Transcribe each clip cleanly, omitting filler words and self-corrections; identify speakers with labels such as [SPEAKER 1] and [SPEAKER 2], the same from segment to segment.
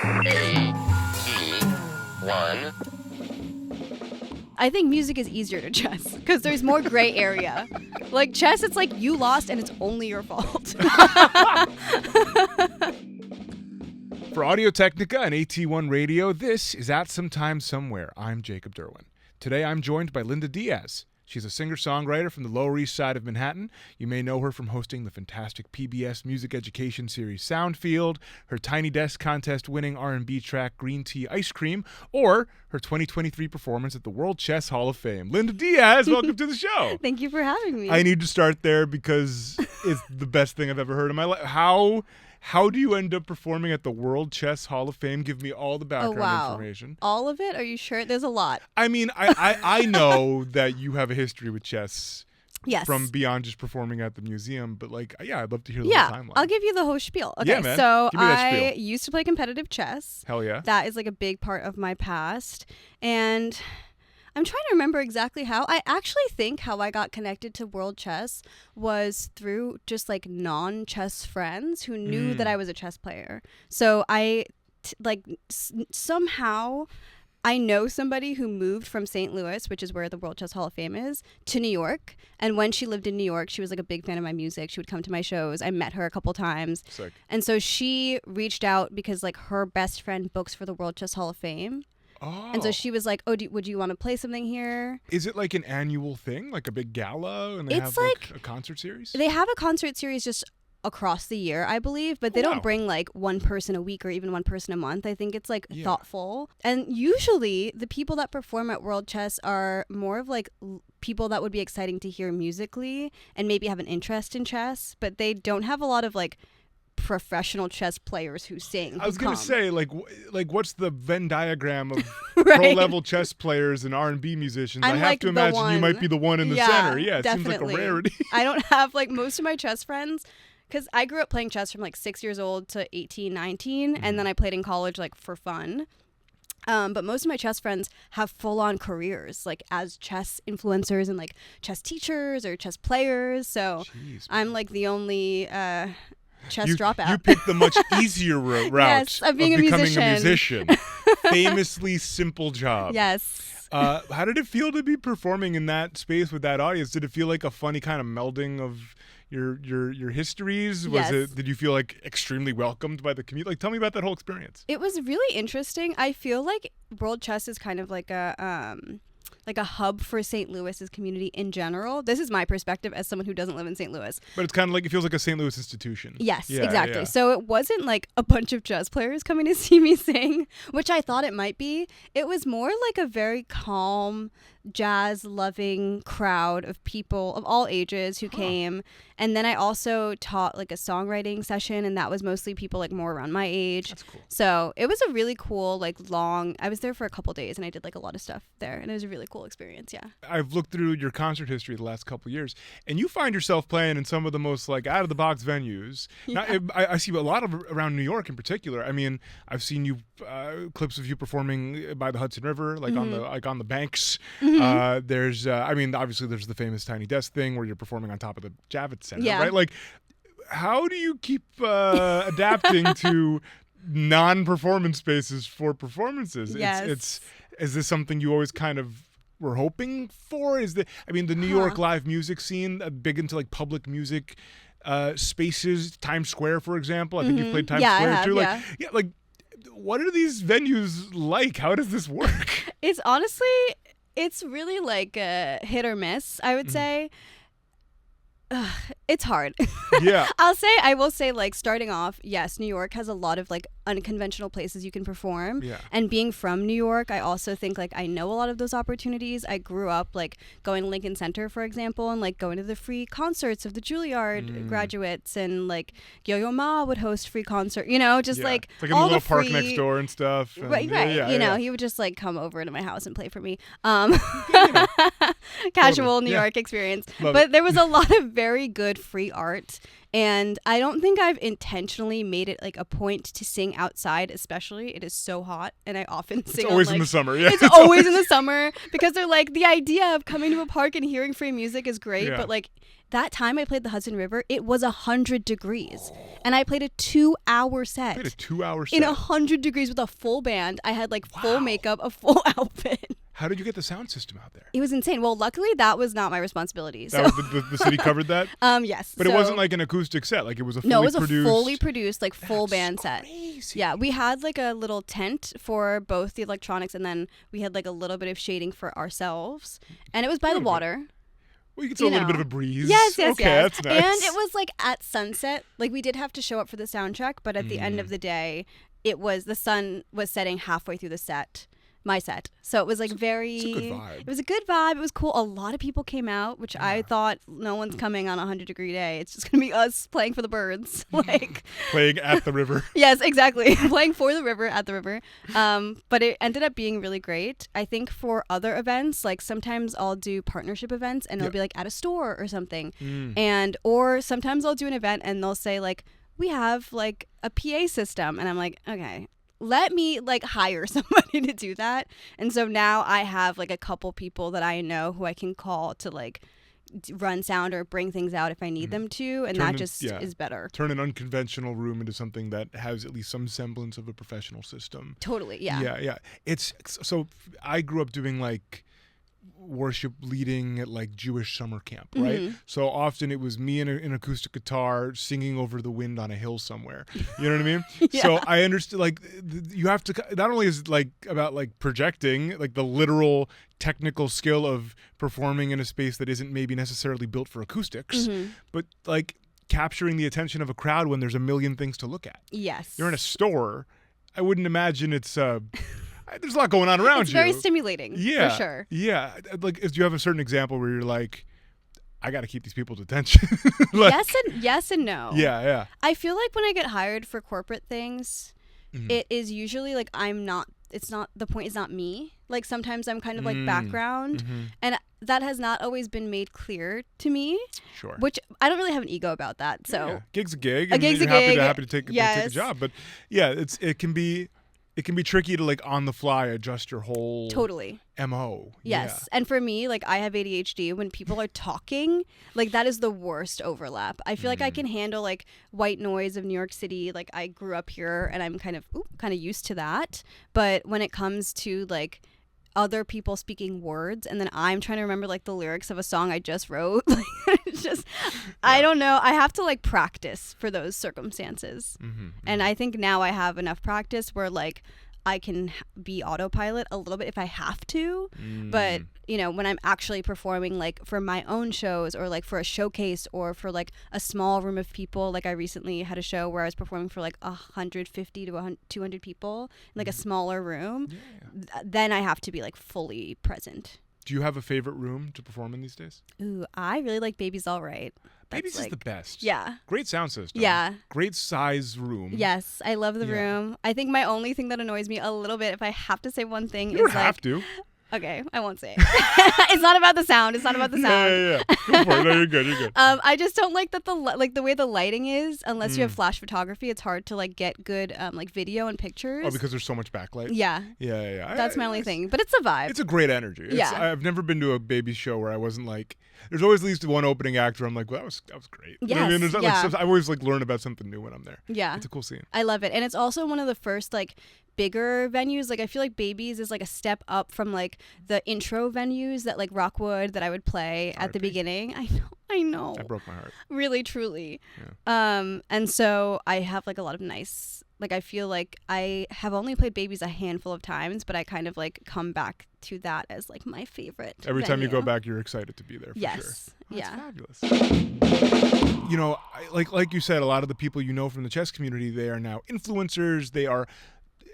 [SPEAKER 1] A-E-1.
[SPEAKER 2] I think music is easier to chess because there's more gray area. Like chess, it's like you lost and it's only your fault.
[SPEAKER 3] For Audio-Technica and AT1 Radio, this is At Sometime Somewhere. I'm Jacob Derwin. Today I'm joined by Linda Diaz. She's a singer-songwriter from the Lower East Side of Manhattan. You may know her from hosting the fantastic PBS music education series Soundfield, her Tiny Desk contest-winning R&B track Green Tea Ice Cream, or her 2023 performance at the World Chess Hall of Fame. Linda Diaz, welcome to the show.
[SPEAKER 2] Thank you for having me.
[SPEAKER 3] I need to start there because it's the best thing I've ever heard in my life. How do you end up performing at the World Chess Hall of Fame? Give me all the background information.
[SPEAKER 2] All of it? Are you sure? There's a lot.
[SPEAKER 3] I mean, I know that you have a history with chess.
[SPEAKER 2] Yes.
[SPEAKER 3] From beyond just performing at the museum, but I'd love to hear the whole timeline.
[SPEAKER 2] I'll give you the whole spiel. Okay,
[SPEAKER 3] yeah, man.
[SPEAKER 2] So
[SPEAKER 3] Give me that
[SPEAKER 2] I
[SPEAKER 3] spiel.
[SPEAKER 2] used to play competitive chess.
[SPEAKER 3] Hell yeah.
[SPEAKER 2] That is like a big part of my past. And I'm trying to remember exactly how. I actually think how I got connected to World Chess was through just like non-chess friends who knew that I was a chess player. So somehow I know somebody who moved from St. Louis, which is where the World Chess Hall of Fame is, to New York. And when she lived in New York, she was like a big fan of my music. She would come to my shows. I met her a couple times.
[SPEAKER 3] Sick.
[SPEAKER 2] And so she reached out because like her best friend books for the World Chess Hall of Fame.
[SPEAKER 3] Oh.
[SPEAKER 2] And so she was like, would you want to play something here?
[SPEAKER 3] Is it like an annual thing, like a big gala, and they have like a concert series?
[SPEAKER 2] They have a concert series just across the year, I believe, but they don't bring like one person a week or even one person a month. I think it's like thoughtful. And usually the people that perform at World Chess are more of like people that would be exciting to hear musically and maybe have an interest in chess, but they don't have a lot of like professional chess players who sing.
[SPEAKER 3] I was gonna say, like what's the Venn diagram of
[SPEAKER 2] right?
[SPEAKER 3] pro-level chess players and R&B musicians? I have
[SPEAKER 2] like
[SPEAKER 3] to imagine you might be the one in the center. Yeah, it
[SPEAKER 2] definitely.
[SPEAKER 3] seems like a rarity.
[SPEAKER 2] I don't have like most of my chess friends, because I grew up playing chess from like 6 years old to 18, 19, and then I played in college like for fun. But most of my chess friends have full-on careers, like as chess influencers and like chess teachers or chess players. So I'm like the only chess dropout.
[SPEAKER 3] You picked the much easier route
[SPEAKER 2] yes, of being
[SPEAKER 3] becoming a musician. Famously simple job.
[SPEAKER 2] Yes.
[SPEAKER 3] How did it feel to be performing in that space with that audience? Did it feel like a funny kind of melding of your histories? Did you feel like extremely welcomed by the community? Like, tell me about that whole experience.
[SPEAKER 2] It was really interesting. I feel like World Chess is kind of like a hub for St. Louis's community in general. This is my perspective as someone who doesn't live in St. Louis.
[SPEAKER 3] But it's kind of like, it feels like a St. Louis institution.
[SPEAKER 2] Yes, exactly. Yeah. So it wasn't like a bunch of chess players coming to see me sing, which I thought it might be. It was more like a very calm, jazz-loving crowd of people of all ages who came. And then I also taught like a songwriting session, and that was mostly people like more around my age.
[SPEAKER 3] That's cool.
[SPEAKER 2] So it was a really cool, like I was there for a couple days and I did like a lot of stuff there, and it was a really cool experience. Yeah.
[SPEAKER 3] I've looked through your concert history the last couple of years, and you find yourself playing in some of the most like out of the box venues. Yeah. Now, I see a lot of around New York in particular. I mean, I've seen you clips of you performing by the Hudson River, like on the banks. There's obviously there's the famous Tiny Desk thing where you're performing on top of the Javits Center, right? Like, how do you keep adapting to non-performance spaces for performances?
[SPEAKER 2] Yes.
[SPEAKER 3] Is this something you always kind of were hoping for? The New York live music scene big into like public music spaces, Times Square, for example. I think you've played Times Square too. Like, what are these venues like? How does this work?
[SPEAKER 2] It's really like a hit or miss, I would say. It's hard.
[SPEAKER 3] Yeah.
[SPEAKER 2] I will say, like, starting off, yes, New York has a lot of like unconventional places you can perform.
[SPEAKER 3] Yeah.
[SPEAKER 2] And being from New York, I also think like I know a lot of those opportunities. I grew up like going to Lincoln Center, for example, and like going to the free concerts of the Juilliard graduates, and like Yo-Yo Ma would host free concert, just like
[SPEAKER 3] it's like in
[SPEAKER 2] all
[SPEAKER 3] the little
[SPEAKER 2] the
[SPEAKER 3] park
[SPEAKER 2] free,
[SPEAKER 3] next door and stuff. And
[SPEAKER 2] right. He would just like come over to my house and play for me. Casual New York experience.
[SPEAKER 3] Love
[SPEAKER 2] but
[SPEAKER 3] it.
[SPEAKER 2] there was a lot of very good free art And I don't think I've intentionally made it like a point to sing outside, especially. It is so hot, and I often sing.
[SPEAKER 3] It's always
[SPEAKER 2] on,
[SPEAKER 3] in the summer. Yeah,
[SPEAKER 2] it's always in the summer because they're like, the idea of coming to a park and hearing free music is great, but like that time I played the Hudson River, it was 100 degrees, and I played a 2-hour set.
[SPEAKER 3] Played a 2-hour set
[SPEAKER 2] in 100 degrees with a full band. I had like full makeup, a full outfit.
[SPEAKER 3] How did you get the sound system out there?
[SPEAKER 2] It was insane. Well, luckily that was not my responsibility. So.
[SPEAKER 3] That was the city covered that?
[SPEAKER 2] Yes.
[SPEAKER 3] But it wasn't like an acoustic set. Like it was a
[SPEAKER 2] fully produced, like full band
[SPEAKER 3] crazy.
[SPEAKER 2] set. Yeah, we had like a little tent for both the electronics, and then we had like a little bit of shading for ourselves. And it was by the water.
[SPEAKER 3] Well, you could see a little bit of a breeze.
[SPEAKER 2] Yes.
[SPEAKER 3] Okay, that's nice.
[SPEAKER 2] And it was like at sunset. Like we did have to show up for the sound check, but at the end of the day, the sun was setting halfway through the set. My set. So it was like
[SPEAKER 3] It's a good vibe.
[SPEAKER 2] It was a good vibe. It was cool. A lot of people came out, which I thought no one's coming on a 100-degree day. It's just going to be us playing for the birds. Like
[SPEAKER 3] playing at the river.
[SPEAKER 2] Yes, exactly. Playing for the river, at the river. But it ended up being really great. I think for other events, like sometimes I'll do partnership events and it'll be like at a store or something. Or sometimes I'll do an event and they'll say like, we have like a PA system. And I'm like, okay, let me like hire somebody to do that. And so now I have like a couple people that I know who I can call to like run sound or bring things out if I need them to, and that just is better.
[SPEAKER 3] Turn an unconventional room into something that has at least some semblance of a professional system.
[SPEAKER 2] Totally. Yeah.
[SPEAKER 3] It's so I grew up doing like worship leading at like Jewish summer camp, right? So often it was me and an acoustic guitar singing over the wind on a hill somewhere. You know what I mean? So I understood like you have to, not only is it like about like projecting like the literal technical skill of performing in a space that isn't maybe necessarily built for acoustics, but like capturing the attention of a crowd when there's a million things to look at.
[SPEAKER 2] Yes.
[SPEAKER 3] You're in a store. I wouldn't imagine it's there's a lot going on around you.
[SPEAKER 2] It's very stimulating, for sure.
[SPEAKER 3] Yeah. Like, do you have a certain example where you're like, I got to keep these people's attention? Like,
[SPEAKER 2] yes and no.
[SPEAKER 3] Yeah.
[SPEAKER 2] I feel like when I get hired for corporate things, it is usually like the point is not me. Like sometimes I'm kind of like background, and that has not always been made clear to me.
[SPEAKER 3] Sure.
[SPEAKER 2] Which I don't really have an ego about that. So
[SPEAKER 3] gig's a gig.
[SPEAKER 2] A gig's a
[SPEAKER 3] you're
[SPEAKER 2] gig.
[SPEAKER 3] Happy to take a job. But yeah, it can be tricky to like on the fly adjust your whole MO.
[SPEAKER 2] Yes. And for me, like I have ADHD. When people are talking, like that is the worst overlap. I feel like I can handle like white noise of New York City. Like I grew up here and I'm kind of used to that. But when it comes to like other people speaking words and then I'm trying to remember like the lyrics of a song I just wrote, it's just I don't know. I have to like practice for those circumstances. And I think now I have enough practice where like I can be autopilot a little bit if I have to. But, you know, when I'm actually performing like for my own shows or like for a showcase or for like a small room of people, like I recently had a show where I was performing for like 150 to 200 people in like a smaller room, then I have to be like fully present.
[SPEAKER 3] Do you have a favorite room to perform in these days?
[SPEAKER 2] Ooh, I really like Baby's All Right.
[SPEAKER 3] Baby's is the best.
[SPEAKER 2] Yeah.
[SPEAKER 3] Great sound system.
[SPEAKER 2] Yeah.
[SPEAKER 3] Great size room.
[SPEAKER 2] Yes, I love the room. I think my only thing that annoys me a little bit, if I have to say one thing,
[SPEAKER 3] you don't have to.
[SPEAKER 2] Okay, I won't say it. It's not about the sound. It's not about the sound.
[SPEAKER 3] Yeah. Go for it. No, you're good. You're good.
[SPEAKER 2] I just don't like that the way the lighting is. Unless you have flash photography, it's hard to like get good like video and pictures.
[SPEAKER 3] Oh, because there's so much backlight.
[SPEAKER 2] Yeah.
[SPEAKER 3] Yeah.
[SPEAKER 2] That's my only thing, but it's a vibe.
[SPEAKER 3] It's a great energy. I've never been to a baby show where I wasn't like. There's always at least one opening act where I'm like, well, that was great.
[SPEAKER 2] Yes.
[SPEAKER 3] You know what I mean? Like, I always like learn about something new when I'm there.
[SPEAKER 2] Yeah.
[SPEAKER 3] It's a cool scene.
[SPEAKER 2] I love it, and it's also one of the first like bigger venues. Like I feel like Babies is like a step up from like the intro venues that like Rockwood that I would play at the beginning. I know.
[SPEAKER 3] That broke my heart.
[SPEAKER 2] Really, truly. Yeah. And so I have like a lot of nice, like I feel like I have only played Babies a handful of times, but I kind of like come back to that as like my favorite
[SPEAKER 3] Every
[SPEAKER 2] venue.
[SPEAKER 3] time you go back, you're excited to be there for sure.
[SPEAKER 2] Oh,
[SPEAKER 3] that's fabulous. You know, like you said, a lot of the people you know from the chess community, they are now influencers. They are,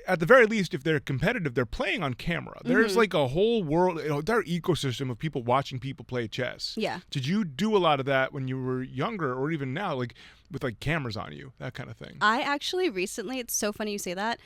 [SPEAKER 3] at the very least, if they're competitive, they're playing on camera. There's like a whole world, entire ecosystem of people watching people play chess.
[SPEAKER 2] Yeah.
[SPEAKER 3] Did you do a lot of that when you were younger or even now, like with like cameras on you, that kind of thing?
[SPEAKER 2] I actually recently, it's so funny you say that,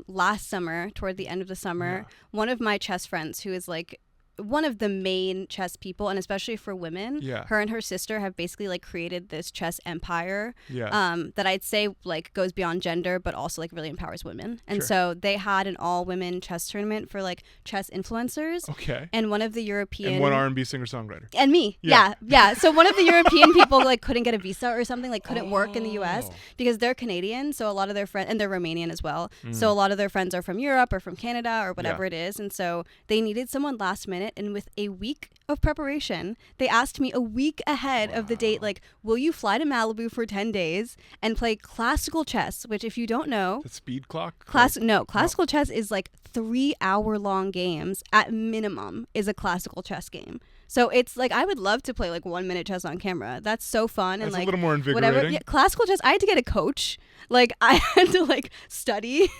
[SPEAKER 2] last summer, toward the end of the summer, one of my chess friends who is like one of the main chess people, and especially for women.
[SPEAKER 3] Yeah.
[SPEAKER 2] Her and her sister have basically like created this chess empire.
[SPEAKER 3] Yeah.
[SPEAKER 2] That I'd say like goes beyond gender, but also like really empowers women. And so they had an all-women chess tournament for like chess influencers.
[SPEAKER 3] Okay.
[SPEAKER 2] And one of the European
[SPEAKER 3] And one R&B singer-songwriter.
[SPEAKER 2] and me. Yeah. So one of the European people like couldn't get a visa or something, like couldn't work in the US because they're Canadian. So a lot of their friends, and they're Romanian as well. So a lot of their friends are from Europe or from Canada or whatever it is. And so they needed someone last minute. And with a week of preparation, they asked me a week ahead of the date, like, will you fly to Malibu for 10 days and play classical chess, which if you don't know,
[SPEAKER 3] The speed clock?
[SPEAKER 2] classical chess is like 3-hour-long games at minimum is a classical chess game. So it's like, I would love to play like 1 minute chess on camera. That's so fun.
[SPEAKER 3] That's
[SPEAKER 2] and like
[SPEAKER 3] a little more invigorating.
[SPEAKER 2] whatever. Yeah, classical chess, I had to get a coach. Like I had to like study.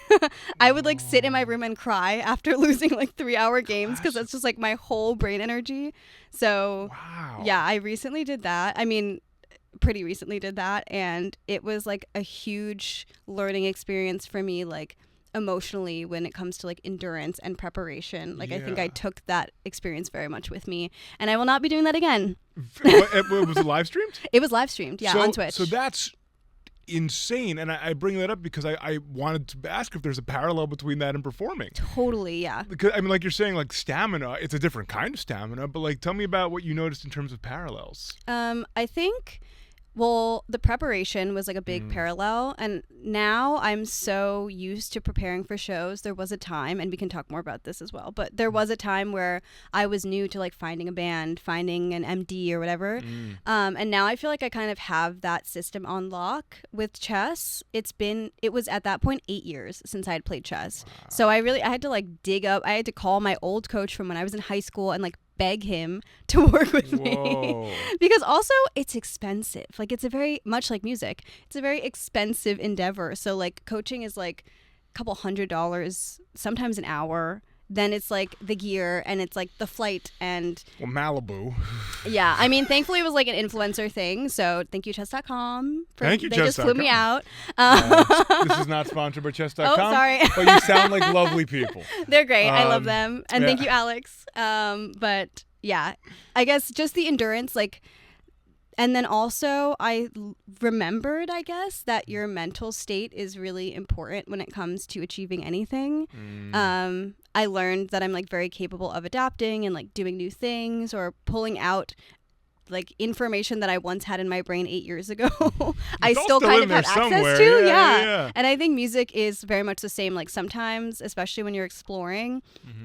[SPEAKER 2] I would like sit in my room and cry after losing like 3-hour games because that's just like my whole brain energy. So yeah, I recently did that. I mean, pretty recently did that, and it was like a huge learning experience for me, like emotionally, when it comes to like endurance and preparation. Like I think I took that experience very much with me, and I will not be doing that again.
[SPEAKER 3] Was it live streamed?
[SPEAKER 2] It was live streamed, on Twitch.
[SPEAKER 3] So that's insane, and I bring that up because I wanted to ask if there's a parallel between that and performing.
[SPEAKER 2] Totally, yeah.
[SPEAKER 3] Because I mean, like you're saying, like stamina, it's a different kind of stamina, but like tell me about what you noticed in terms of parallels.
[SPEAKER 2] I think, well, the preparation was like a big parallel, and now I'm so used to preparing for shows. There was a time, and we can talk more about this as well, but there was a time where I was new to like finding a band, finding an MD or whatever. And now I feel like I kind of have that system on lock with chess. It was at that point 8 years since I had played chess. So I had to like dig up, I had to call my old coach from when I was in high school and like beg him to work with me because also it's expensive. Like it's a very much like music. It's a very expensive endeavor. So like coaching is like a couple $100, sometimes an hour. Then it's like the gear and it's like the flight and
[SPEAKER 3] Malibu.
[SPEAKER 2] Yeah, I mean, thankfully it was like an influencer thing. So thank you chess.com.
[SPEAKER 3] Thank you,
[SPEAKER 2] They
[SPEAKER 3] chess.com.
[SPEAKER 2] just flew me out.
[SPEAKER 3] This is not sponsored by chess.com.
[SPEAKER 2] Oh, sorry.
[SPEAKER 3] But you sound like lovely people.
[SPEAKER 2] They're great. I love them. And thank you, Alex. But yeah, I guess just the endurance, like, and then also I remembered, I guess, that your mental state is really important when it comes to achieving anything. I learned that I'm like very capable of adapting and like doing new things or pulling out like information that I once had in my brain 8 years ago. I still kind of have access to. Yeah. And I think music is very much the same. Like sometimes, especially when you're exploring,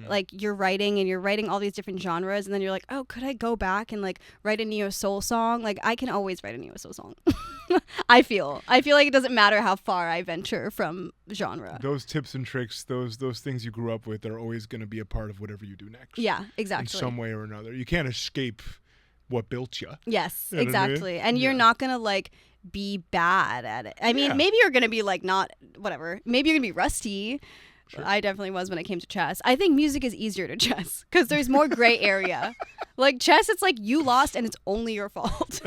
[SPEAKER 2] like you're writing all these different genres, and then you're like, oh, could I go back and like write a neo soul song? Like I can always write a neo soul song. I feel like it doesn't matter how far I venture from genre.
[SPEAKER 3] Those tips and tricks, those things you grew up with are always going to be a part of whatever you do next.
[SPEAKER 2] Yeah, exactly.
[SPEAKER 3] In some way or another. You can't escape what built you.
[SPEAKER 2] Yes,
[SPEAKER 3] you know
[SPEAKER 2] exactly.
[SPEAKER 3] I mean?
[SPEAKER 2] And you're not gonna like be bad at it. I mean, maybe you're gonna be like not whatever. Maybe you're gonna be rusty. Sure. I definitely was when it came to chess. I think music is easier to chess because there's more gray area. Like chess, it's like you lost and it's only your fault.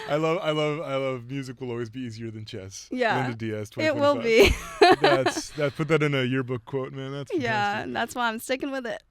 [SPEAKER 3] I love music will always be easier than chess.
[SPEAKER 2] Yeah.
[SPEAKER 3] Linda Diaz,
[SPEAKER 2] it will be.
[SPEAKER 3] Put that in a yearbook quote, man. That's fantastic.
[SPEAKER 2] Yeah, that's why I'm sticking with it.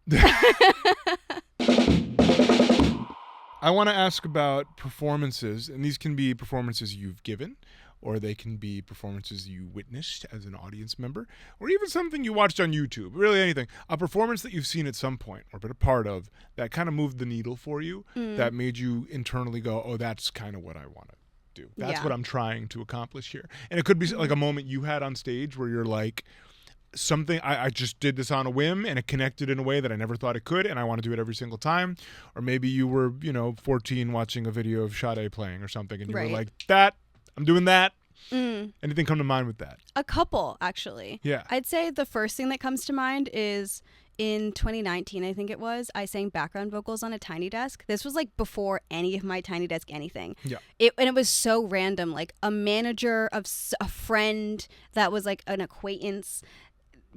[SPEAKER 3] I want to ask about performances, and these can be performances you've given, or they can be performances you witnessed as an audience member, or even something you watched on YouTube, really anything. A performance that you've seen at some point or been a part of that kind of moved the needle for you, that made you internally go, oh, that's kind of what I want to do. That's what I'm trying to accomplish here. And it could be like a moment you had on stage where you're like, something, I just did this on a whim and it connected in a way that I never thought it could, and I want to do it every single time. Or maybe you were, 14 watching a video of Sade playing or something, and you were like, I'm doing that. Anything come to mind with that? A
[SPEAKER 2] couple, actually.
[SPEAKER 3] Yeah.
[SPEAKER 2] I'd say the first thing that comes to mind is in 2019, I think it was, I sang background vocals on a Tiny Desk. This was like before any of my Tiny Desk anything.
[SPEAKER 3] Yeah.
[SPEAKER 2] And it was so random. Like a manager of a friend that was like an acquaintance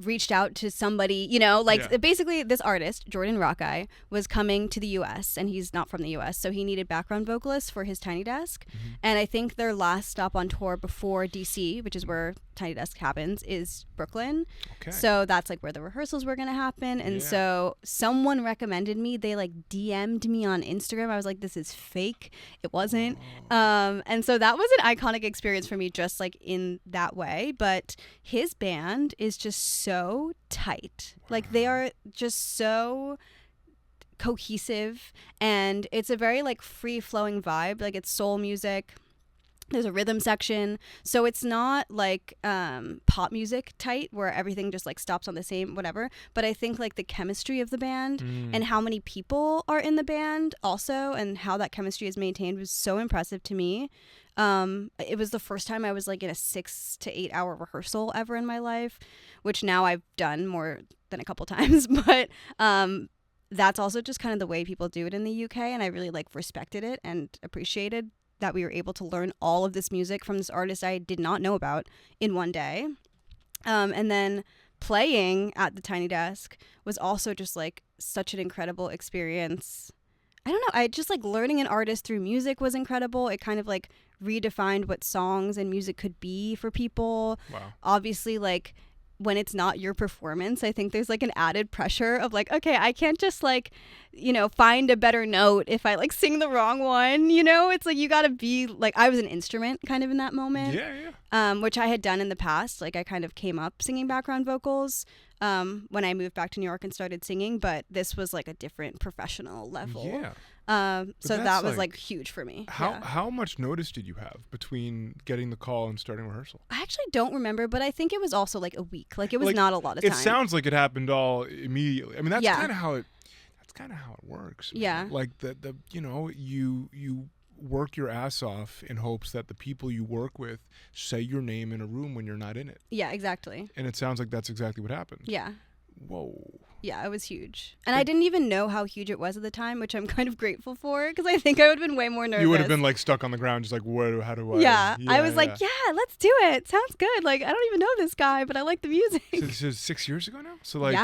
[SPEAKER 2] reached out to somebody, you know, like
[SPEAKER 3] Yeah.
[SPEAKER 2] basically this artist, Jordan Rockeye, was coming to the US and he's not from the US. So he needed background vocalists for his Tiny Desk.
[SPEAKER 3] Mm-hmm.
[SPEAKER 2] And I think their last stop on tour before DC, which is where Tiny Desk happens, is Brooklyn.
[SPEAKER 3] Okay.
[SPEAKER 2] So that's like where the rehearsals were going to happen. And so someone recommended me. They like DM'd me on Instagram. I was like, this is fake. It wasn't. And so that was an iconic experience for me, just like in that way. But his band is just so tight. Like they are just so cohesive, and it's a very like free flowing vibe. Like it's soul music. There's a rhythm section, so it's not like pop music tight where everything just like stops on the same whatever. But I think like the chemistry of the band and how many people are in the band also, and how that chemistry is maintained was so impressive to me. It was the first time I was like in a 6 to 8 hour rehearsal ever in my life, which now I've done more than a couple times. But that's also just kind of the way people do it in the UK, and I really like respected it and appreciated that we were able to learn all of this music from this artist I did not know about in one day. And then playing at the Tiny Desk was also just like such an incredible experience. I don't know, I just like learning an artist through music was incredible. It kind of like redefined what songs and music could be for people.
[SPEAKER 3] Wow.
[SPEAKER 2] Obviously, like when it's not your performance, I think there's like an added pressure of like, okay, I can't just like, you know, find a better note if I like sing the wrong one, you know. It's like you gotta be like, I was an instrument kind of in that moment. Which I had done in the past. Like I kind of came up singing background vocals when I moved back to New York and started singing, but this was like a different professional level. So that was like huge for me.
[SPEAKER 3] How much notice did you have between getting the call and starting rehearsal?
[SPEAKER 2] I actually don't remember, but I think it was also like a week. Like it was not a lot of time.
[SPEAKER 3] It sounds like it happened all immediately. I mean, that's kind of how it works. Man.
[SPEAKER 2] Yeah.
[SPEAKER 3] Like the you know, you work your ass off in hopes that the people you work with say your name in a room when you're not in it.
[SPEAKER 2] Yeah, exactly.
[SPEAKER 3] And it sounds like that's exactly what happened.
[SPEAKER 2] Yeah.
[SPEAKER 3] Whoa.
[SPEAKER 2] Yeah, it was huge. And I didn't even know how huge it was at the time, which I'm kind of grateful for, because I think I would have been way more nervous.
[SPEAKER 3] You would have been like stuck on the ground, just like, how do I?
[SPEAKER 2] Yeah, I was like, let's do it. Sounds good. Like, I don't even know this guy, but I like the music.
[SPEAKER 3] So this is 6 years ago now? So like,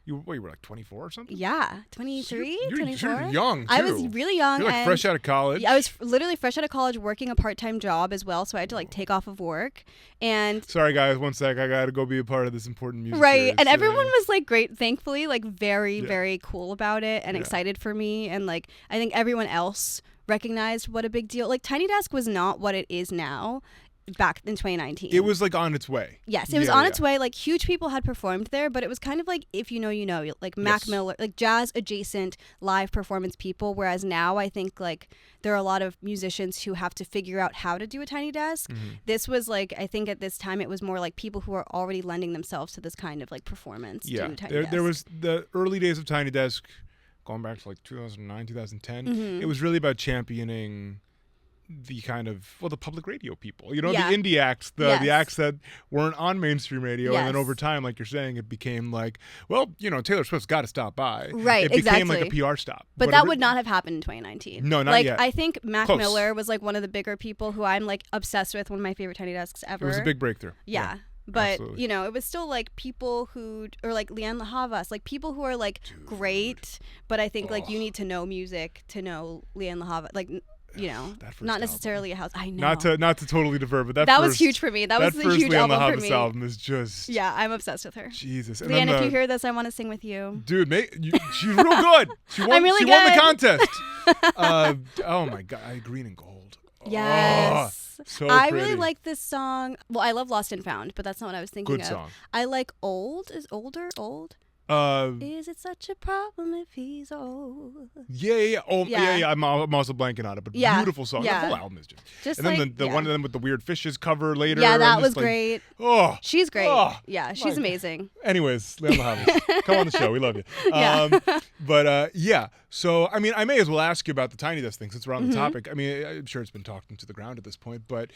[SPEAKER 3] you were like 24 or something?
[SPEAKER 2] Yeah, 23, 24.
[SPEAKER 3] You're young, too.
[SPEAKER 2] I was really young.
[SPEAKER 3] You're like fresh out of college.
[SPEAKER 2] I was literally fresh out of college working a part-time job as well, so I had to like take off of work. And
[SPEAKER 3] sorry guys, one sec, I gotta go be a part of this important music
[SPEAKER 2] right
[SPEAKER 3] series,
[SPEAKER 2] and everyone was like great, thankfully, like very cool about it and
[SPEAKER 3] Yeah.
[SPEAKER 2] excited for me. And like I think everyone else recognized what a big deal, like Tiny Desk was not what it is now back in 2019.
[SPEAKER 3] It was like on its way.
[SPEAKER 2] Yes, it was on its way. Like huge people had performed there, but it was kind of like, if you know, you know, like Mac Miller, like jazz adjacent live performance people. Whereas now I think like there are a lot of musicians who have to figure out how to do a Tiny Desk. This was like, I think at this time it was more like people who are already lending themselves to this kind of like performance.
[SPEAKER 3] Yeah,
[SPEAKER 2] to Tiny Desk.
[SPEAKER 3] there was the early days of Tiny Desk, going back to like 2009, 2010. It was really about championing the kind of, the public radio people, you know, the indie acts, the acts that weren't on mainstream radio. And then over time, like you're saying, it became like, you know, Taylor Swift's got to stop by.
[SPEAKER 2] Right,
[SPEAKER 3] it became like a PR stop.
[SPEAKER 2] But that would not have happened in 2019.
[SPEAKER 3] No, not
[SPEAKER 2] like,
[SPEAKER 3] yet.
[SPEAKER 2] I think Mac Miller was like one of the bigger people who I'm like obsessed with, one of my favorite Tiny Desks ever.
[SPEAKER 3] It was a big breakthrough.
[SPEAKER 2] Yeah. But,
[SPEAKER 3] absolutely.
[SPEAKER 2] you know, it was still like people who, or like Leanne LaHavas, like people who are like great, but I think like you need to know music to know Leanne LaHavas. Like, you know, not necessarily a house. I know.
[SPEAKER 3] Not to totally divert, but
[SPEAKER 2] that was huge for me. That was a huge
[SPEAKER 3] Leanne
[SPEAKER 2] album
[SPEAKER 3] LaHavas
[SPEAKER 2] for me.
[SPEAKER 3] Album is just
[SPEAKER 2] I'm obsessed with her.
[SPEAKER 3] Jesus, and
[SPEAKER 2] Leanne, if you hear this, I want to sing with you.
[SPEAKER 3] Dude, she's real good. She won.
[SPEAKER 2] I'm really
[SPEAKER 3] she
[SPEAKER 2] good.
[SPEAKER 3] won the contest. Oh my God, Green and Gold.
[SPEAKER 2] Yes.
[SPEAKER 3] So
[SPEAKER 2] I
[SPEAKER 3] pretty.
[SPEAKER 2] really like this song. Well, I love Lost and Found, but that's not what I was thinking
[SPEAKER 3] Good
[SPEAKER 2] of.
[SPEAKER 3] song.
[SPEAKER 2] I like Old. Is older old? Is it such a problem if he's old?
[SPEAKER 3] Yeah. Oh, yeah. I'm also blanking on it, but beautiful song.
[SPEAKER 2] Yeah.
[SPEAKER 3] The whole album is just and
[SPEAKER 2] like,
[SPEAKER 3] then the one of them with the weird fishes cover later.
[SPEAKER 2] Yeah, that was
[SPEAKER 3] like,
[SPEAKER 2] great.
[SPEAKER 3] Oh,
[SPEAKER 2] she's great.
[SPEAKER 3] Oh,
[SPEAKER 2] yeah, she's amazing.
[SPEAKER 3] Anyways, Leanne LaHavas, come on the show. We love you. But so I mean, I may as well ask you about the Tiny Desk thing since we're on the topic. I mean, I'm sure it's been talked into the ground at this point, but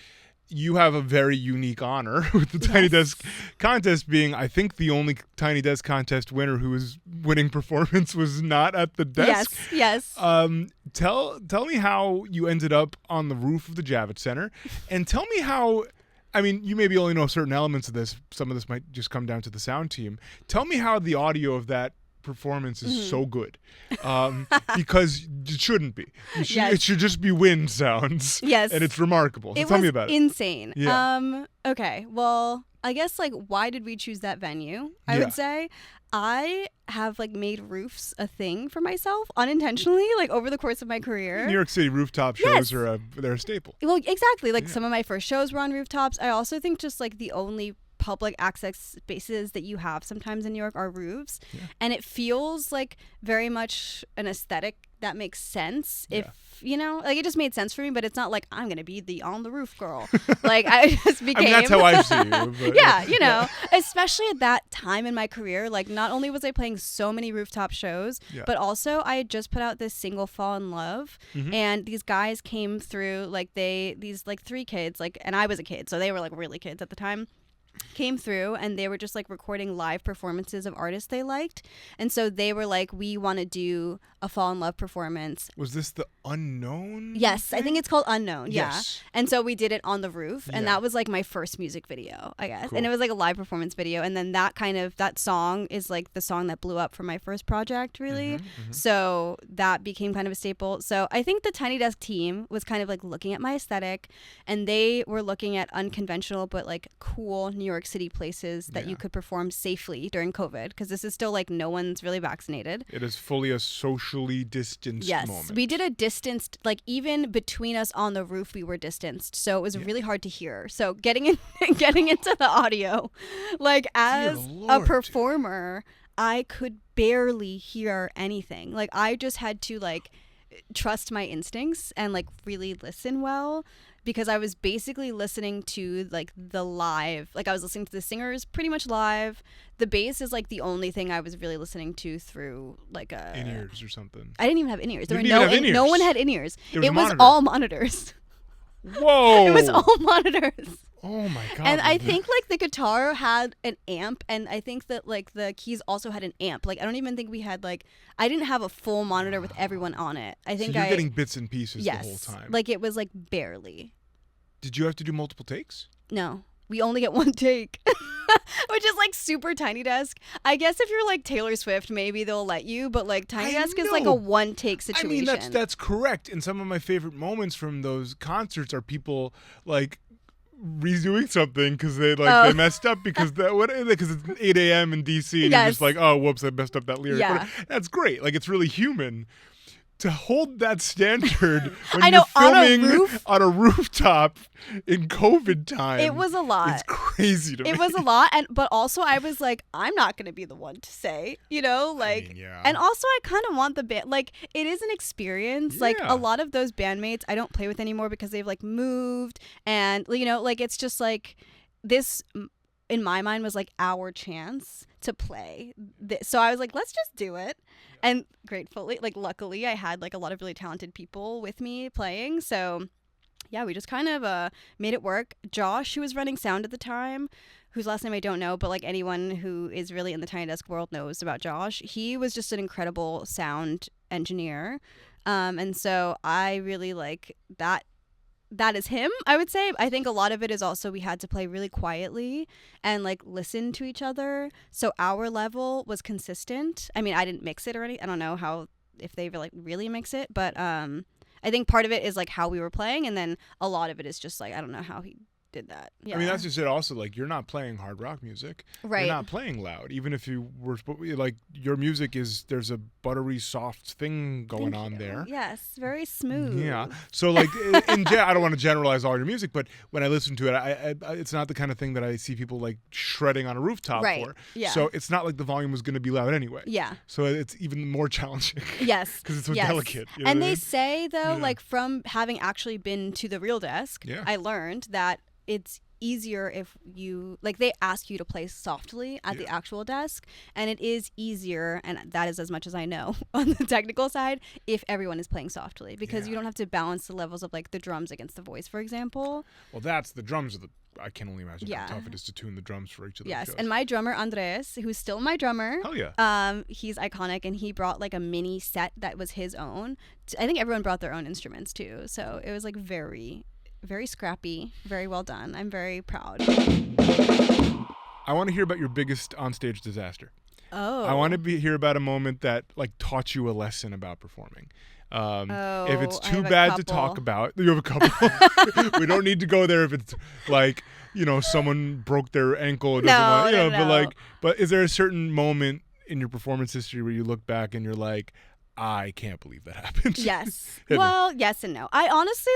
[SPEAKER 3] you have a very unique honor with the Tiny Desk contest being, I think, the only Tiny Desk contest winner whose winning performance was not at the desk.
[SPEAKER 2] Yes.
[SPEAKER 3] Tell me how you ended up on the roof of the Javits Center, and tell me how, I mean, you maybe only know certain elements of this. Some of this might just come down to the sound team. Tell me how the audio of that performance is so good, because it shouldn't be. It should just be wind sounds.
[SPEAKER 2] Yes,
[SPEAKER 3] and it's remarkable. So tell me about it.
[SPEAKER 2] Insane.
[SPEAKER 3] Yeah.
[SPEAKER 2] Okay. Well, I guess like why did we choose that venue? I would say I have like made roofs a thing for myself unintentionally, like over the course of my career.
[SPEAKER 3] New York City rooftop shows they're a staple.
[SPEAKER 2] Well, exactly. Like some of my first shows were on rooftops. I also think just like the only public access spaces that you have sometimes in New York are roofs, and it feels like very much an aesthetic that makes sense if like it just made sense for me, but it's not like I'm gonna be the on the roof girl. Like I just became.
[SPEAKER 3] I mean, that's how I see you. But,
[SPEAKER 2] especially at that time in my career, like not only was I playing so many rooftop shows, but also I had just put out this single Fall in Love, and these guys came through, like these like 3 kids, like, and I was a kid, so they were like really kids at the time, came through, and they were just like recording live performances of artists they liked, and so they were like, we want to do a Fall in Love performance.
[SPEAKER 3] Was this the Unknown?
[SPEAKER 2] Yes,
[SPEAKER 3] thing?
[SPEAKER 2] I think it's called Unknown.
[SPEAKER 3] Yes.
[SPEAKER 2] Yeah. And so we did it on the roof, and that was like my first music video, I guess.
[SPEAKER 3] Cool.
[SPEAKER 2] And it was like a live performance video, and then that song is like the song that blew up for my first project, really. So that became kind of a staple. So I think the Tiny Desk team was kind of like looking at my aesthetic, and they were looking at unconventional but like cool New York City places that you could perform safely during COVID, because this is still like no one's really vaccinated.
[SPEAKER 3] It is fully a socially distanced moment.
[SPEAKER 2] We did a distanced, like even between us on the roof we were distanced, so it was really hard to hear. So getting into the audio, like as a performer, I could barely hear anything. Like I just had to like trust my instincts and like really listen well, because I was basically listening to like the live, like I was listening to the singers pretty much live. The bass is like the only thing I was really listening to through like a
[SPEAKER 3] in-ears or something.
[SPEAKER 2] I didn't even have in-ears. There were
[SPEAKER 3] no
[SPEAKER 2] one had in-ears. It was
[SPEAKER 3] monitor.
[SPEAKER 2] all monitors.
[SPEAKER 3] Whoa!
[SPEAKER 2] It was all monitors.
[SPEAKER 3] Oh my god!
[SPEAKER 2] And I think like the guitar had an amp, and I think that like the keys also had an amp. Like I don't even think we had like, I didn't have a full monitor with everyone on it. I think
[SPEAKER 3] so you're getting bits and pieces the whole time.
[SPEAKER 2] Like it was like barely.
[SPEAKER 3] Did you have to do multiple takes?
[SPEAKER 2] No. We only get one take, which is like super Tiny Desk. I guess if you're like Taylor Swift, maybe they'll let you, but like Tiny Desk is like a one take situation.
[SPEAKER 3] I mean, that's correct. And some of my favorite moments from those concerts are people like redoing something because they messed up because it's 8 a.m. in DC, and you're just like, oh, whoops, I messed up that lyric.
[SPEAKER 2] Yeah.
[SPEAKER 3] That's great. Like it's really human. To hold that standard when
[SPEAKER 2] I know,
[SPEAKER 3] you're filming on a rooftop in COVID time.
[SPEAKER 2] It was a lot.
[SPEAKER 3] It's crazy to me.
[SPEAKER 2] It was a lot, but also I was like, I'm not going to be the one to say, like, and also I kind of want the band, like, it is an experience.
[SPEAKER 3] Yeah.
[SPEAKER 2] Like, a lot of those bandmates I don't play with anymore because they've, like, moved, and, like, it's just, like, this, in my mind, was, like, our chance to play. So I was like, let's just do it. And gratefully, like, luckily, I had, like, a lot of really talented people with me playing. So, yeah, we just kind of made it work. Josh, who was running sound at the time, whose last name I don't know, but, like, anyone who is really in the Tiny Desk world knows about Josh. He was just an incredible sound engineer. And so I really like that. That is him, I would say. I think a lot of it is also we had to play really quietly and like listen to each other. So our level was consistent. I mean, I didn't mix it or anything. I don't know how, if they like really mix it, but I think part of it is like how we were playing, and then a lot of it is just like, I don't know how he did that. Yeah.
[SPEAKER 3] I mean, that's just it. Also, like, you're not playing hard rock music.
[SPEAKER 2] Right.
[SPEAKER 3] You're not playing loud. Even if you were, like, your music is, there's a buttery, soft thing going on there.
[SPEAKER 2] Yes, very smooth.
[SPEAKER 3] Yeah. So, like, I don't want to generalize all your music, but when I listen to it, I it's not the kind of thing that I see people like shredding on a rooftop for.
[SPEAKER 2] Yeah.
[SPEAKER 3] So it's not like the volume was going to be loud anyway.
[SPEAKER 2] Yeah.
[SPEAKER 3] So it's even more challenging.
[SPEAKER 2] Yes.
[SPEAKER 3] Because it's so delicate. You know
[SPEAKER 2] and
[SPEAKER 3] what I
[SPEAKER 2] they
[SPEAKER 3] mean?
[SPEAKER 2] say, though, like, from having actually been to the real desk, I learned that it's easier if you, like, they ask you to play softly at the actual desk, and it is easier, and that is as much as I know on the technical side, if everyone is playing softly, because you don't have to balance the levels of like the drums against the voice, for example.
[SPEAKER 3] Well, that's the drums are I can only imagine how tough it is to tune the drums for each of those shows.
[SPEAKER 2] And my drummer Andres, who's still my drummer,
[SPEAKER 3] hell yeah,
[SPEAKER 2] he's iconic, and he brought like a mini set that was his own. I think everyone brought their own instruments too, so it was like very very scrappy, very well done. I'm very proud.
[SPEAKER 3] I want to hear about your biggest onstage disaster.
[SPEAKER 2] Oh.
[SPEAKER 3] I want to hear about a moment that like taught you a lesson about performing. If it's too bad to talk about, you have a couple. We don't need to go there if it's like, someone broke their ankle and doesn't want,
[SPEAKER 2] No.
[SPEAKER 3] but is there a certain moment in your performance history where you look back and you're like, I can't believe that happened?
[SPEAKER 2] Yes. Well, yes and no. I honestly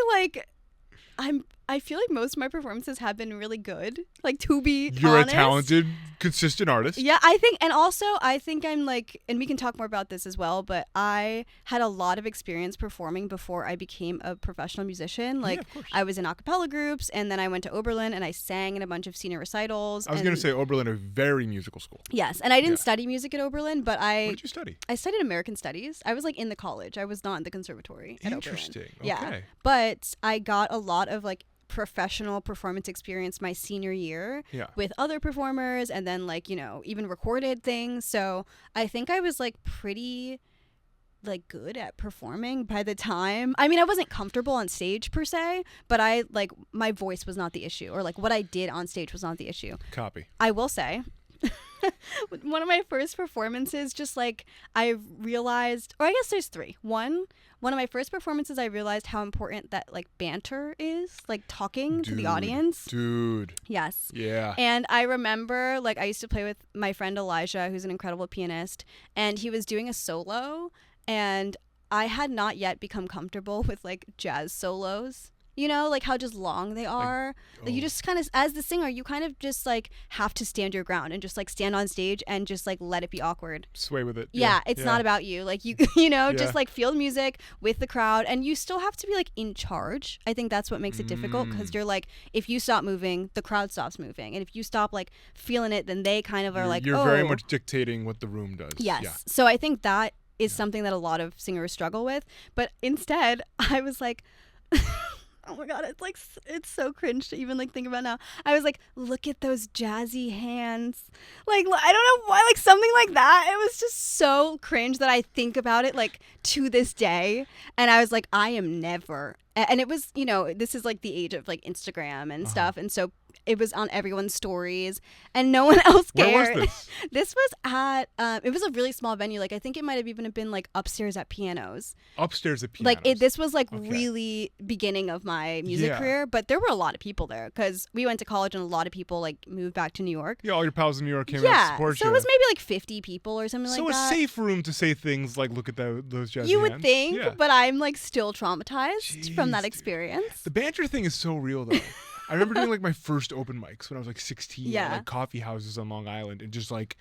[SPEAKER 2] I feel like most of my performances have been really good. Like, to be
[SPEAKER 3] You're
[SPEAKER 2] honest.
[SPEAKER 3] a talented, consistent artist.
[SPEAKER 2] Yeah, I think I'm like, and we can talk more about this as well, but I had a lot of experience performing before I became a professional musician. Like,
[SPEAKER 3] of course.
[SPEAKER 2] I was in a cappella groups, and then I went to Oberlin and I sang in a bunch of senior recitals.
[SPEAKER 3] I was going to say Oberlin, a very musical school.
[SPEAKER 2] Yes, and I didn't study music at Oberlin, but
[SPEAKER 3] What did you study?
[SPEAKER 2] I studied American Studies. I was like in the college. I was not in the conservatory at Oberlin.
[SPEAKER 3] Interesting. Okay.
[SPEAKER 2] Yeah, but I got a lot of like professional performance experience my senior year with other performers, and then like even recorded things. So I think I was like pretty like good at performing by the time. I mean, I wasn't comfortable on stage per se, but I like my voice was not the issue, or like what I did on stage was not the issue.
[SPEAKER 3] Copy.
[SPEAKER 2] I will say one of my first performances, just like I realized, or I guess there's three. One of my first performances, I realized how important that like banter is, like talking to the audience.
[SPEAKER 3] Dude.
[SPEAKER 2] Yes.
[SPEAKER 3] Yeah.
[SPEAKER 2] And I remember like I used to play with my friend Elijah, who's an incredible pianist, and he was doing a solo, and I had not yet become comfortable with like jazz solos. Like how just long they are. Like you just kind of, as the singer, you kind of just like have to stand your ground and just like stand on stage and just like let it be awkward.
[SPEAKER 3] Sway with it.
[SPEAKER 2] Yeah, it's not about you. Like you just like feel the music with the crowd, and you still have to be like in charge. I think that's what makes it difficult, because you're like, if you stop moving, the crowd stops moving, and if you stop like feeling it, then they kind of are like,
[SPEAKER 3] you're very much dictating what the room does.
[SPEAKER 2] Yes.
[SPEAKER 3] Yeah.
[SPEAKER 2] So I think that is something that a lot of singers struggle with. But instead, I was like. Oh my God, it's so cringe to even like think about now. I was like, look at those jazzy hands. Like, I don't know why, like something like that. It was just so cringe that I think about it like to this day. And I was like, I am never. And it was, this is like the age of like Instagram and stuff. And so it was on everyone's stories, and no one else cared.
[SPEAKER 3] Where was this?
[SPEAKER 2] This was at, it was a really small venue. Like, I think it might have even been like upstairs at Pianos.
[SPEAKER 3] Upstairs at Pianos.
[SPEAKER 2] Like, this was like really beginning of my music career, but there were a lot of people there because we went to college, and a lot of people like moved back to New York.
[SPEAKER 3] Yeah, all your pals in New York came out to support you.
[SPEAKER 2] So it was maybe like 50 people or something like that.
[SPEAKER 3] So a safe room to say things like, look at those jazzy
[SPEAKER 2] You would
[SPEAKER 3] hands.
[SPEAKER 2] think,
[SPEAKER 3] Yeah.
[SPEAKER 2] but I'm like still traumatized from that experience.
[SPEAKER 3] The banter thing is so real though. I remember doing like my first open mics when I was like 16 at like coffee houses on Long Island, and just like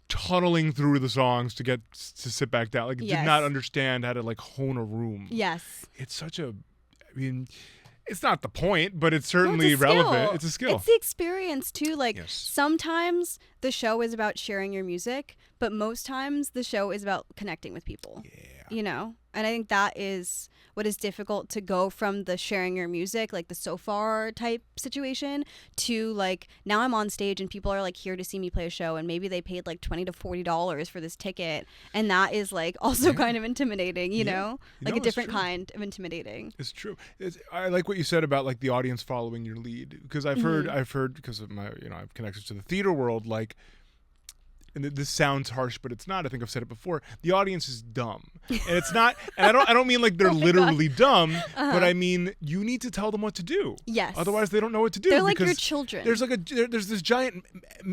[SPEAKER 3] tunneling through the songs to get to sit back down. Like, did not understand how to like hone a room.
[SPEAKER 2] Yes.
[SPEAKER 3] It's such a, I mean, it's not the point, but it's certainly relevant. It's a skill.
[SPEAKER 2] It's the experience too. Like sometimes the show is about sharing your music, but most times the show is about connecting with people. Yeah. And I think that is what is difficult, to go from the sharing your music, like the so far type situation, to like now I'm on stage and people are like here to see me play a show, and maybe they paid like $20 to $40 for this ticket, and that is like also kind of intimidating, you know, like a different kind of intimidating.
[SPEAKER 3] It's true. I like what you said about like the audience following your lead, because I've heard because of my I have connections to the theater world, like. And this sounds harsh, but it's not. I think I've said it before. The audience is dumb, and it's not. And I don't mean like they're literally dumb, but I mean you need to tell them what to do.
[SPEAKER 2] Yes.
[SPEAKER 3] Otherwise, they don't know what to do.
[SPEAKER 2] They're like your children.
[SPEAKER 3] There's like there's this giant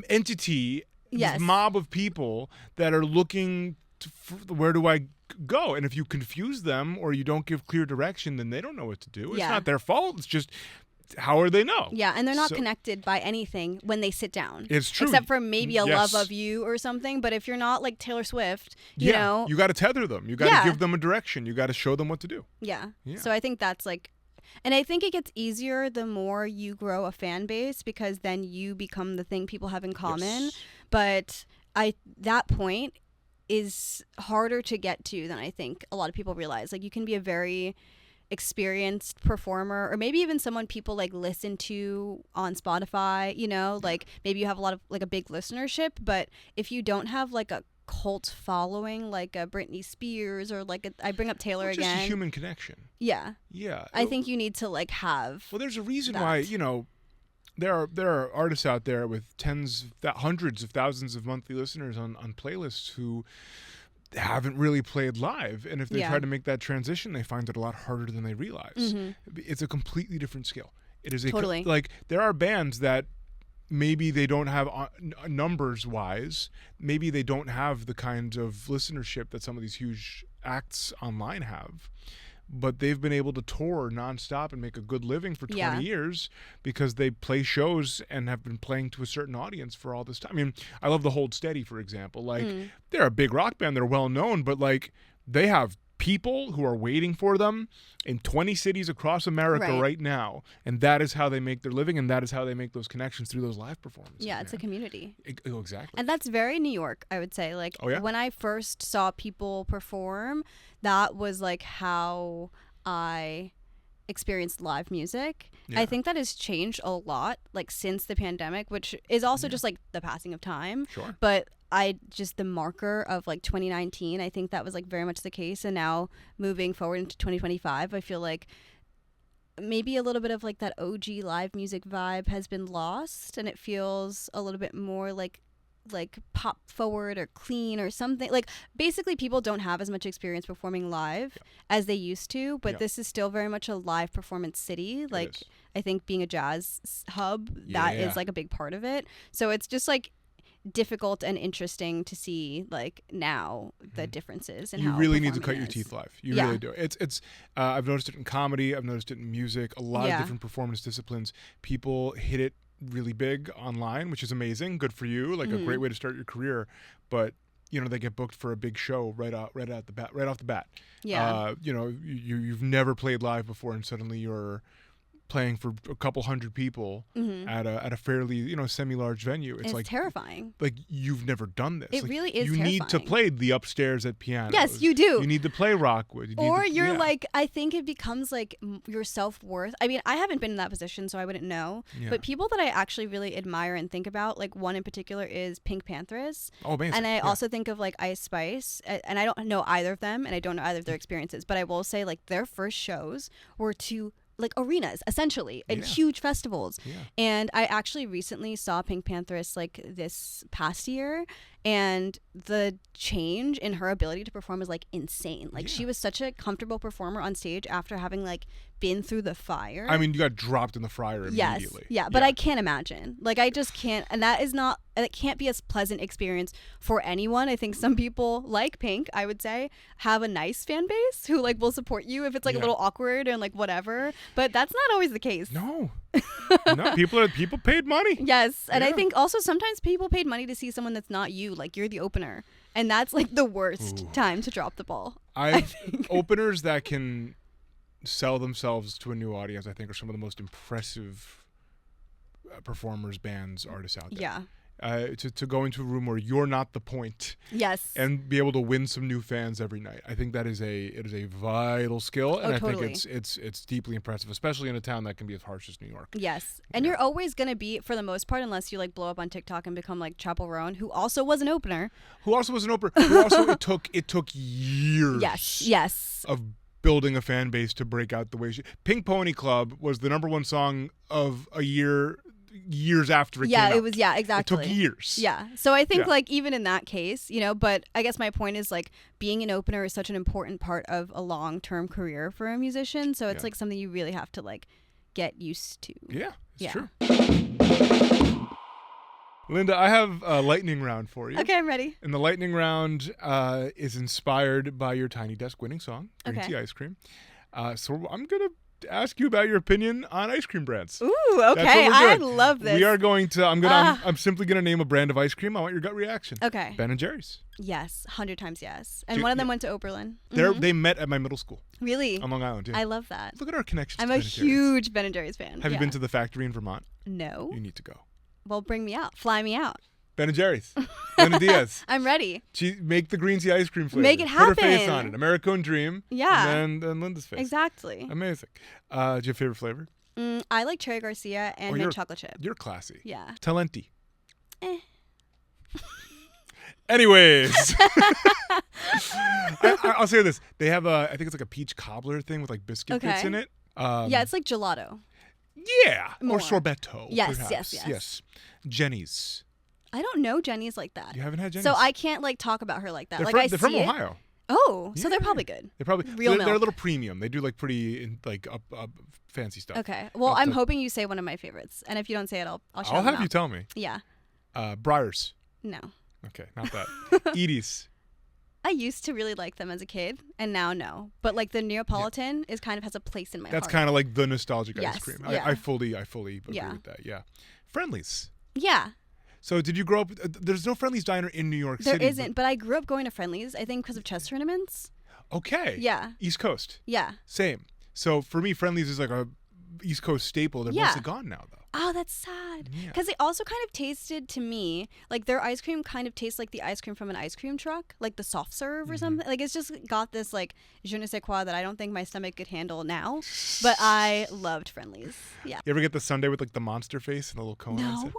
[SPEAKER 3] entity, this mob of people that are looking to, where do I go? And if you confuse them or you don't give clear direction, then they don't know what to do. It's not their fault. It's just. How are they know?
[SPEAKER 2] Yeah, and they're not connected by anything when they sit down.
[SPEAKER 3] It's true.
[SPEAKER 2] Except for maybe a love of you or something. But if you're not like Taylor Swift, you know.
[SPEAKER 3] You got to tether them. You got to give them a direction. You got to show them what to do.
[SPEAKER 2] Yeah. So I think that's like, and I think it gets easier the more you grow a fan base, because then you become the thing people have in common. Yes. But that point is harder to get to than I think a lot of people realize. Like, you can be a very experienced performer, or maybe even someone people like listen to on Spotify, like maybe you have a lot of like a big listenership, but if you don't have like a cult following like a Britney Spears or like I bring up Taylor
[SPEAKER 3] Just
[SPEAKER 2] again.
[SPEAKER 3] a human connection.
[SPEAKER 2] Yeah.
[SPEAKER 3] Yeah.
[SPEAKER 2] I think you need to like have.
[SPEAKER 3] Well, there's a reason
[SPEAKER 2] that.
[SPEAKER 3] why, there are artists out there with hundreds of thousands of monthly listeners on playlists who haven't really played live, and if they try to make that transition, they find it a lot harder than they realize. It's a completely different skill. It is
[SPEAKER 2] Totally.
[SPEAKER 3] Like there are bands that maybe they don't have numbers wise, maybe they don't have the kind of listenership that some of these huge acts online have, but they've been able to tour nonstop and make a good living for 20 years because they play shows and have been playing to a certain audience for all this time. I mean, I love the Hold Steady, for example. Like, they're a big rock band, they're well known, but like they have people who are waiting for them in 20 cities across America right now, and that is how they make their living, and that is how they make those connections through those live performances.
[SPEAKER 2] Yeah, it's a community.
[SPEAKER 3] Exactly.
[SPEAKER 2] And that's very New York, I would say. Like, when I first saw people perform, that was like how I experienced live music. I think that has changed a lot, like since the pandemic, which is also just like the passing of time.
[SPEAKER 3] Sure.
[SPEAKER 2] But the marker of like 2019, I think that was like very much the case. And now moving forward into 2025, I feel like maybe a little bit of like that OG live music vibe has been lost, and it feels a little bit more like pop forward or clean or something. Like basically people don't have as much experience performing live as they used to, but this is still very much a live performance city. Like I think being a jazz hub, that is like a big part of it. So it's just like difficult and interesting to see like now the differences and
[SPEAKER 3] you
[SPEAKER 2] how
[SPEAKER 3] really need to cut
[SPEAKER 2] performing
[SPEAKER 3] your
[SPEAKER 2] is.
[SPEAKER 3] teeth live. You really do. It's I've noticed it in comedy, I've noticed it in music, a lot of different performance disciplines. People hit it really big online, which is amazing, good for you, like a great way to start your career, but they get booked for a big show right off the bat. You've never played live before, and suddenly you're playing for a couple hundred people at a fairly semi-large venue. It's like
[SPEAKER 2] terrifying.
[SPEAKER 3] Like you've never done this.
[SPEAKER 2] It
[SPEAKER 3] like,
[SPEAKER 2] really is.
[SPEAKER 3] You
[SPEAKER 2] terrifying.
[SPEAKER 3] need to play the upstairs at pianos.
[SPEAKER 2] Yes, you do.
[SPEAKER 3] You need to play Rockwood.
[SPEAKER 2] You're like, I think it becomes like your self-worth. I mean, I haven't been in that position, so I wouldn't know. Yeah. But people that I actually really admire and think about, like one in particular is Pink Panthers.
[SPEAKER 3] Oh, amazing.
[SPEAKER 2] And I also think of like Ice Spice, and I don't know either of them, and I don't know either of their experiences. But I will say, like their first shows were to like arenas essentially and huge festivals. And I actually recently saw Pink Panthers like this past year, and the change in her ability to perform is like insane. Like she was such a comfortable performer on stage after having like been through the fire.
[SPEAKER 3] I mean, you got dropped in the fryer immediately.
[SPEAKER 2] But I can't imagine. Like I just can't, and it can't be a pleasant experience for anyone. I think some people like Pink, I would say, have a nice fan base who like will support you if it's like a little awkward and like whatever. But that's not always the case.
[SPEAKER 3] No. No, people paid money.
[SPEAKER 2] Yes, and I think also sometimes people paid money to see someone that's not you, like you're the opener, and that's like the worst time to drop the ball.
[SPEAKER 3] Openers that can sell themselves to a new audience, I think, are some of the most impressive performers, bands, artists out there.
[SPEAKER 2] Yeah.
[SPEAKER 3] To go into a room where you're not the point, and be able to win some new fans every night. I think that is a vital skill, and I think it's deeply impressive, especially in a town that can be as harsh as New York.
[SPEAKER 2] Yes, and you're always gonna be, for the most part, unless you like blow up on TikTok and become like Chapel Roan, who also was an opener. It took years. Yes.
[SPEAKER 3] Of building a fan base to break out the way Pink Pony Club was the number one song of a years after it came out.
[SPEAKER 2] Exactly.
[SPEAKER 3] It took years.
[SPEAKER 2] Yeah. So I think like even in that case, but I guess my point is like being an opener is such an important part of a long-term career for a musician. So it's like something you really have to like get used to.
[SPEAKER 3] Yeah, it's true. Linda, I have a lightning round for you.
[SPEAKER 2] Okay, I'm ready.
[SPEAKER 3] And the lightning round is inspired by your Tiny Desk winning song, Green Tea Ice Cream. So I'm going to ask you about your opinion on ice cream brands.
[SPEAKER 2] Ooh, okay. I love this.
[SPEAKER 3] We are going to, I'm simply going to name a brand of ice cream. I want your gut reaction.
[SPEAKER 2] Okay.
[SPEAKER 3] Ben and Jerry's.
[SPEAKER 2] Yes, 100 times yes. And one of them went to Oberlin.
[SPEAKER 3] They met at my middle school.
[SPEAKER 2] Really?
[SPEAKER 3] On Long Island, yeah.
[SPEAKER 2] I love that.
[SPEAKER 3] Look at our connections.
[SPEAKER 2] I'm a huge Ben and Jerry's fan.
[SPEAKER 3] Have you been to the factory in Vermont?
[SPEAKER 2] No.
[SPEAKER 3] You need to go.
[SPEAKER 2] Well, bring me out. Fly me out.
[SPEAKER 3] Ben and Jerry's. Linda Diaz.
[SPEAKER 2] I'm ready.
[SPEAKER 3] Make the green tea ice cream flavor.
[SPEAKER 2] Make it happen.
[SPEAKER 3] Put her face on it. Americone Dream.
[SPEAKER 2] Yeah.
[SPEAKER 3] And then Linda's face.
[SPEAKER 2] Exactly.
[SPEAKER 3] Amazing. Do you have a favorite flavor?
[SPEAKER 2] I like Cherry Garcia and mint chocolate chip.
[SPEAKER 3] You're classy.
[SPEAKER 2] Yeah.
[SPEAKER 3] Talenti. Anyways, I'll say this: they have I think it's like a peach cobbler thing with like biscuit bits in it.
[SPEAKER 2] Yeah, it's like gelato.
[SPEAKER 3] Yeah,
[SPEAKER 2] More.
[SPEAKER 3] or sorbetto.
[SPEAKER 2] Yes,
[SPEAKER 3] perhaps.
[SPEAKER 2] yes.
[SPEAKER 3] Jenny's.
[SPEAKER 2] I don't know Jenny's like that.
[SPEAKER 3] You haven't had Jenny's,
[SPEAKER 2] so I can't like talk about her like that.
[SPEAKER 3] They're from Ohio.
[SPEAKER 2] Oh, so they're
[SPEAKER 3] Yeah.
[SPEAKER 2] probably good.
[SPEAKER 3] They're
[SPEAKER 2] Real
[SPEAKER 3] they're a
[SPEAKER 2] milk.
[SPEAKER 3] little premium. They do like pretty like up fancy stuff.
[SPEAKER 2] Okay. Well, I'm hoping you say one of my favorites, and if you don't say it, I'll shout
[SPEAKER 3] I'll
[SPEAKER 2] them
[SPEAKER 3] have you
[SPEAKER 2] out.
[SPEAKER 3] tell me.
[SPEAKER 2] Yeah.
[SPEAKER 3] Briars.
[SPEAKER 2] No.
[SPEAKER 3] Okay, not that. Edie's.
[SPEAKER 2] I used to really like them as a kid, and now no. But like the Neapolitan is kind of has a place in my heart.
[SPEAKER 3] That's kind of like the nostalgic ice
[SPEAKER 2] Yes,
[SPEAKER 3] cream.
[SPEAKER 2] yeah.
[SPEAKER 3] I fully agree
[SPEAKER 2] Yeah.
[SPEAKER 3] with that. Yeah. Friendlies.
[SPEAKER 2] Yeah.
[SPEAKER 3] So did you grow up? There's no Friendlies diner in New York
[SPEAKER 2] There
[SPEAKER 3] City.
[SPEAKER 2] isn't, but I grew up going to Friendlies, I think because of chess tournaments.
[SPEAKER 3] Okay.
[SPEAKER 2] Yeah.
[SPEAKER 3] East Coast.
[SPEAKER 2] Yeah.
[SPEAKER 3] Same. So for me, Friendlies is like a East Coast staple. They're
[SPEAKER 2] Yeah.
[SPEAKER 3] mostly gone now, though.
[SPEAKER 2] Oh, that's sad.
[SPEAKER 3] Yeah.
[SPEAKER 2] Because it also kind of tasted to me like their ice cream kind of tastes like the ice cream from an ice cream truck, like the soft serve or something. Like it's just got this like je ne sais quoi that I don't think my stomach could handle now. But I loved Friendlies. Yeah.
[SPEAKER 3] You ever get the sundae with like the monster face and the little cone?
[SPEAKER 2] No.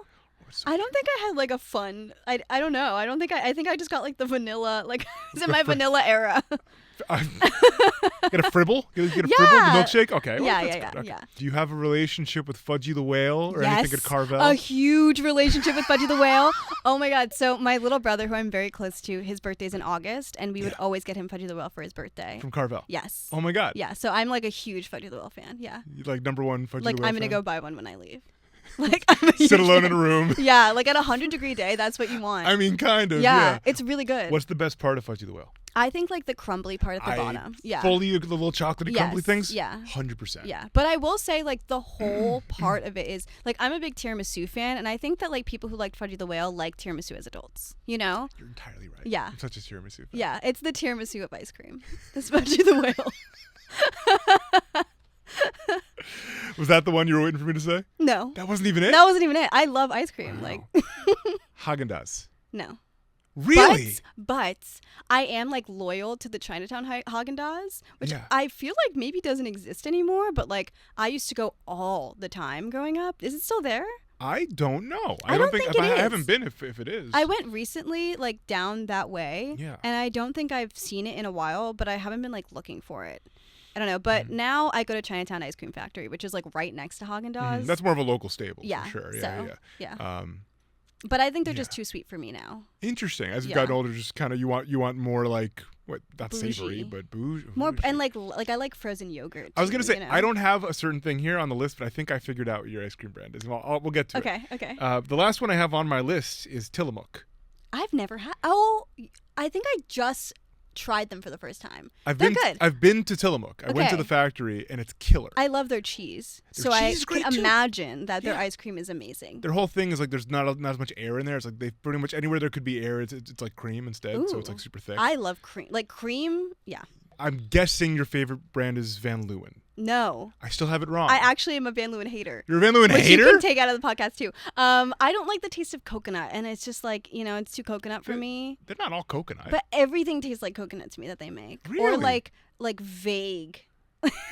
[SPEAKER 3] It's so
[SPEAKER 2] I don't think I had like a fun. I don't know. I don't think I think I just got like the vanilla. Like it's in my vanilla era.
[SPEAKER 3] Get a fribble? Get a fribble? The
[SPEAKER 2] Yeah.
[SPEAKER 3] milkshake? Okay.
[SPEAKER 2] Yeah,
[SPEAKER 3] that's
[SPEAKER 2] yeah,
[SPEAKER 3] good. Okay.
[SPEAKER 2] yeah.
[SPEAKER 3] Do you have a relationship with Fudgie the Whale or
[SPEAKER 2] Yes,
[SPEAKER 3] anything at Carvel?
[SPEAKER 2] a huge relationship with Fudgie the Whale. Oh my God. So my little brother, who I'm very close to, his birthday's in August, and we would always get him Fudgie the Whale for his birthday.
[SPEAKER 3] From Carvel?
[SPEAKER 2] Yes.
[SPEAKER 3] Oh my God.
[SPEAKER 2] Yeah. So I'm like a huge Fudgie the Whale fan. Yeah.
[SPEAKER 3] You like number one Fudgie
[SPEAKER 2] Like
[SPEAKER 3] the Whale
[SPEAKER 2] I'm gonna
[SPEAKER 3] fan?
[SPEAKER 2] go buy one when I leave. Like I'm a
[SPEAKER 3] Sit
[SPEAKER 2] huge
[SPEAKER 3] alone
[SPEAKER 2] fan.
[SPEAKER 3] in a room.
[SPEAKER 2] Yeah. Like at 100-degree day, that's what you want.
[SPEAKER 3] I mean, kind of.
[SPEAKER 2] yeah,
[SPEAKER 3] Yeah.
[SPEAKER 2] it's really good.
[SPEAKER 3] What's the best part of Fudgie the Whale?
[SPEAKER 2] I think like the crumbly part at the bottom. Yeah.
[SPEAKER 3] Fully the little chocolatey crumbly
[SPEAKER 2] Yes,
[SPEAKER 3] things?
[SPEAKER 2] yeah.
[SPEAKER 3] 100%.
[SPEAKER 2] Yeah, but I will say like the whole part of it is like I'm a big tiramisu fan, and I think that like people who liked Fudgie the Whale like tiramisu as adults. You know?
[SPEAKER 3] You're entirely right.
[SPEAKER 2] Yeah.
[SPEAKER 3] I'm such a tiramisu fan.
[SPEAKER 2] Yeah, it's the tiramisu of ice cream. It's Fudgie the Whale.
[SPEAKER 3] Was that the one you were waiting for me to say?
[SPEAKER 2] No,
[SPEAKER 3] That wasn't even it?
[SPEAKER 2] that wasn't even it. I love ice cream.
[SPEAKER 3] Wow.
[SPEAKER 2] Like
[SPEAKER 3] Haagen-Dazs.
[SPEAKER 2] no.
[SPEAKER 3] Really?
[SPEAKER 2] But I am like loyal to the Chinatown Haagen-Dazs, which
[SPEAKER 3] Yeah.
[SPEAKER 2] I feel like maybe doesn't exist anymore. But like I used to go all the time growing up. Is it still there?
[SPEAKER 3] I don't know.
[SPEAKER 2] I don't think it
[SPEAKER 3] I
[SPEAKER 2] is.
[SPEAKER 3] haven't been if it is.
[SPEAKER 2] I went recently, like down that way,
[SPEAKER 3] Yeah.
[SPEAKER 2] and I don't think I've seen it in a while, but I haven't been like looking for it. I don't know, but now I go to Chinatown Ice Cream Factory, which is like right next to Haagen-Dazs.
[SPEAKER 3] That's more of a local staple
[SPEAKER 2] yeah,
[SPEAKER 3] for sure.
[SPEAKER 2] so,
[SPEAKER 3] Yeah.
[SPEAKER 2] But I think they're just
[SPEAKER 3] yeah.
[SPEAKER 2] too sweet for me now.
[SPEAKER 3] Interesting. As you've
[SPEAKER 2] Yeah.
[SPEAKER 3] gotten older, just kind of you want more like what not
[SPEAKER 2] Bougie.
[SPEAKER 3] savory, but bougie.
[SPEAKER 2] More and like I like frozen yogurt.
[SPEAKER 3] I was gonna
[SPEAKER 2] too,
[SPEAKER 3] say
[SPEAKER 2] you know?
[SPEAKER 3] I don't have a certain thing here on the list, but I think I figured out what your ice cream brand is. Well, we'll get to it.
[SPEAKER 2] Okay.
[SPEAKER 3] The last one I have on my list is Tillamook.
[SPEAKER 2] I've never had. Oh, I think I just tried them for the first time.
[SPEAKER 3] I've
[SPEAKER 2] They're
[SPEAKER 3] been
[SPEAKER 2] good.
[SPEAKER 3] I've been to Tillamook. I went to
[SPEAKER 2] Okay.
[SPEAKER 3] the factory and it's killer.
[SPEAKER 2] I love their cheese,
[SPEAKER 3] Their
[SPEAKER 2] so
[SPEAKER 3] cheese
[SPEAKER 2] I
[SPEAKER 3] is great,
[SPEAKER 2] can
[SPEAKER 3] too.
[SPEAKER 2] imagine that their
[SPEAKER 3] Yeah.
[SPEAKER 2] ice cream is amazing.
[SPEAKER 3] Their whole thing is like there's not as much air in there. It's like they pretty much anywhere there could be air, it's like cream instead. So it's
[SPEAKER 2] Ooh.
[SPEAKER 3] like super thick.
[SPEAKER 2] I love cream. Like cream, yeah.
[SPEAKER 3] I'm guessing your favorite brand is Van Leeuwen.
[SPEAKER 2] No.
[SPEAKER 3] I still have it wrong.
[SPEAKER 2] I actually am a Van Leeuwen hater.
[SPEAKER 3] You're a Van Leeuwen
[SPEAKER 2] Which
[SPEAKER 3] hater?
[SPEAKER 2] you can take out of the podcast too. I don't like the taste of coconut, and it's just like, it's too coconut for me.
[SPEAKER 3] They're not all coconut.
[SPEAKER 2] But everything tastes like coconut to me that they make. Or
[SPEAKER 3] Really?
[SPEAKER 2] like vague.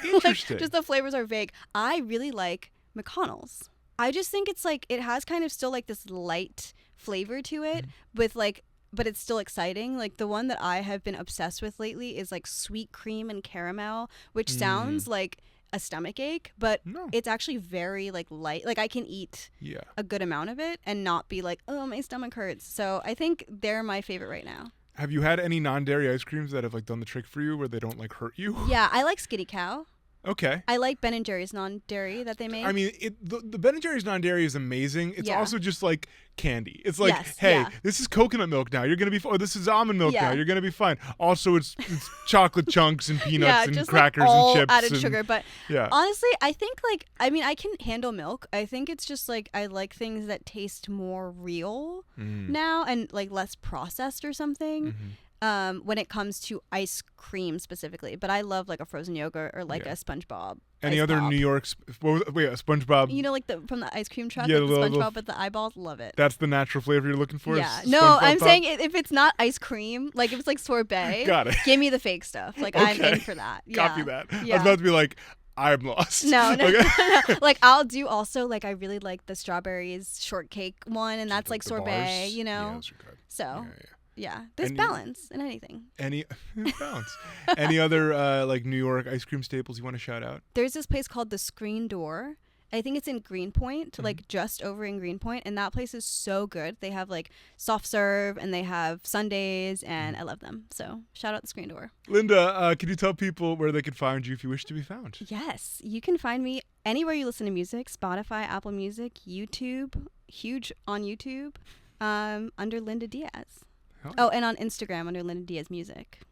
[SPEAKER 3] Interesting.
[SPEAKER 2] Like, just the flavors are vague. I really like McConnell's. I just think it's like it has kind of still like this light flavor to it with like but it's still exciting. Like the one that I have been obsessed with lately is like sweet cream and caramel, which sounds like a stomach ache, but
[SPEAKER 3] No.
[SPEAKER 2] it's actually very like light. Like I can eat
[SPEAKER 3] Yeah.
[SPEAKER 2] a good amount of it and not be like, oh, my stomach hurts. So I think they're my favorite right now.
[SPEAKER 3] Have you had any non-dairy ice creams that have like done the trick for you where they don't like hurt you?
[SPEAKER 2] Yeah, I like Skitty Cow.
[SPEAKER 3] Okay.
[SPEAKER 2] I like Ben and Jerry's non-dairy that they make.
[SPEAKER 3] I mean, the Ben & Jerry's non-dairy is amazing. It's
[SPEAKER 2] Yeah.
[SPEAKER 3] also just like candy. It's like,
[SPEAKER 2] Yes,
[SPEAKER 3] hey,
[SPEAKER 2] yeah.
[SPEAKER 3] this is coconut milk now. You're gonna be, or this is almond milk
[SPEAKER 2] Yeah.
[SPEAKER 3] now. You're gonna be fine. Also, it's chocolate chunks and peanuts
[SPEAKER 2] yeah,
[SPEAKER 3] and
[SPEAKER 2] just
[SPEAKER 3] crackers
[SPEAKER 2] like all
[SPEAKER 3] and chips
[SPEAKER 2] added
[SPEAKER 3] and,
[SPEAKER 2] sugar. But
[SPEAKER 3] Yeah.
[SPEAKER 2] honestly, I think like I can handle milk. I think it's just like I like things that taste more real now and like less processed or something. When it comes to ice cream specifically, but I love like a frozen yogurt or like
[SPEAKER 3] Yeah.
[SPEAKER 2] a SpongeBob.
[SPEAKER 3] Any
[SPEAKER 2] ice
[SPEAKER 3] other
[SPEAKER 2] pop.
[SPEAKER 3] New York? Wait, a SpongeBob.
[SPEAKER 2] You know, like from the ice cream truck,
[SPEAKER 3] Yeah,
[SPEAKER 2] like
[SPEAKER 3] the
[SPEAKER 2] the
[SPEAKER 3] little-
[SPEAKER 2] SpongeBob with the eyeballs. Love it.
[SPEAKER 3] That's the natural flavor you're looking for.
[SPEAKER 2] Yeah.
[SPEAKER 3] is
[SPEAKER 2] No,
[SPEAKER 3] SpongeBob
[SPEAKER 2] I'm
[SPEAKER 3] pop?
[SPEAKER 2] saying if it's not ice cream, like if it's like sorbet,
[SPEAKER 3] Got it.
[SPEAKER 2] give me the fake stuff. Like I'm
[SPEAKER 3] Okay.
[SPEAKER 2] in for that. Yeah.
[SPEAKER 3] Copy that. I
[SPEAKER 2] Yeah.
[SPEAKER 3] was about to be like, I'm lost.
[SPEAKER 2] No.
[SPEAKER 3] Okay.
[SPEAKER 2] No. Like I'll do also like I really like the strawberries shortcake one, and that's like
[SPEAKER 3] The
[SPEAKER 2] sorbet.
[SPEAKER 3] bars.
[SPEAKER 2] You know.
[SPEAKER 3] Yeah, those are good.
[SPEAKER 2] So
[SPEAKER 3] Yeah, yeah.
[SPEAKER 2] yeah, there's balance in anything.
[SPEAKER 3] Any balance. Any other like New York ice cream staples you want to shout out?
[SPEAKER 2] There's this place called the Screen Door. I think it's in Greenpoint, like just over in Greenpoint, and that place is so good. They have like soft serve and they have sundaes, and I love them. So shout out the Screen Door.
[SPEAKER 3] Linda, can you tell people where they can find you if you wish to be found?
[SPEAKER 2] Yes, you can find me anywhere you listen to music: Spotify, Apple Music, YouTube, huge on YouTube, under Linda Diaz. Oh, and on Instagram under Linda Diaz Music.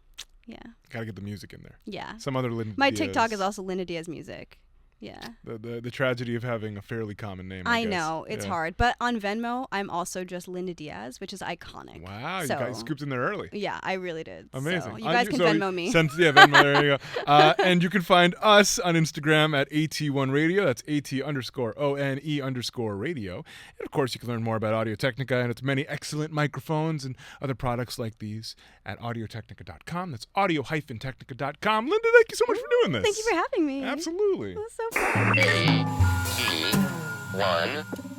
[SPEAKER 2] Yeah.
[SPEAKER 3] Gotta get the music in there.
[SPEAKER 2] Yeah.
[SPEAKER 3] Some other Linda
[SPEAKER 2] My
[SPEAKER 3] Diaz.
[SPEAKER 2] TikTok is also Linda Diaz Music. Yeah.
[SPEAKER 3] The tragedy of having a fairly common name.
[SPEAKER 2] I know, it's hard. But on Venmo, I'm also just Linda Diaz, which is iconic.
[SPEAKER 3] Wow, you guys scooped in there early.
[SPEAKER 2] Yeah, I really did.
[SPEAKER 3] Amazing.
[SPEAKER 2] So you guys can Venmo me.
[SPEAKER 3] Venmo, there you go. And you can find us on Instagram at AT1Radio. That's AT_ONE_radio. And of course, you can learn more about Audio-Technica and its many excellent microphones and other products like these at audiotechnica.com. That's audio-technica.com. Linda, thank you so much for doing this.
[SPEAKER 2] Thank you for having me.
[SPEAKER 3] Absolutely.
[SPEAKER 2] It was so fun.
[SPEAKER 1] AT1